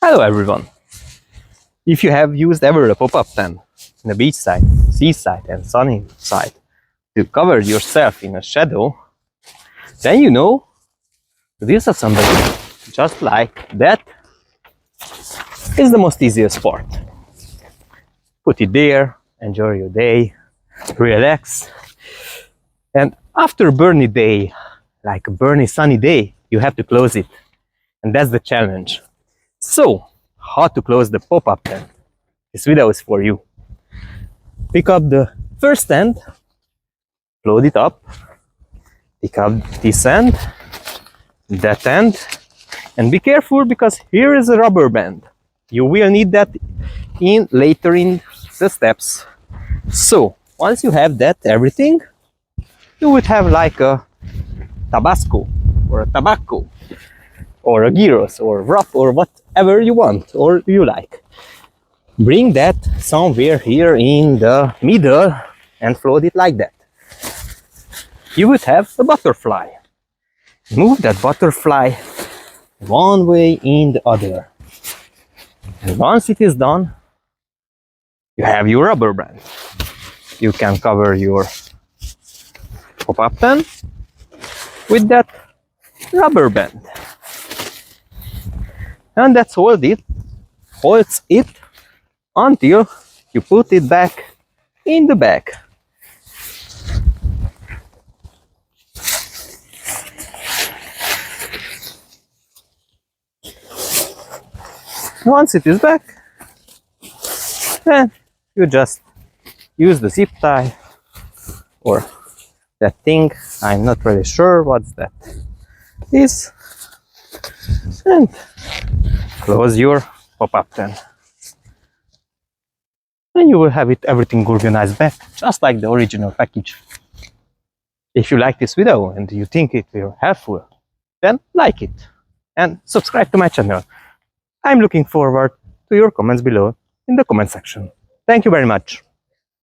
Hello everyone! If you have used ever a pop-up tent in a beachside, seaside and sunny side to cover yourself in a shadow, then you know this assembly, just like that, is the most easiest part. Put it there, enjoy your day, relax, and after a burny day, like a burny sunny day, you have to close it, and that's the challenge. So, how to close the pop-up tent? This video is for you. Pick up the first end, load it up, pick up this end, that end, and be careful because here is a rubber band. You will need that later in the steps. So, once you have that everything, you would have like a Tabasco or a tobacco or a gyros or wrap or whatever you want or you like. Bring that somewhere here in the middle and float it like that. You would have a butterfly. Move that butterfly one way in the other. And once it is done, you have your rubber band. You can cover your pop-up tent with that rubber band. And that's holds it until you put it back in the bag. Once it is back, then you just use the zip tie or that thing, I'm not really sure what that is, and close your pop-up tent. And you will have everything organized back, just like the original package. If you like this video and you think it will be helpful, then like it and subscribe to my channel. I'm looking forward to your comments below in the comment section. Thank you very much.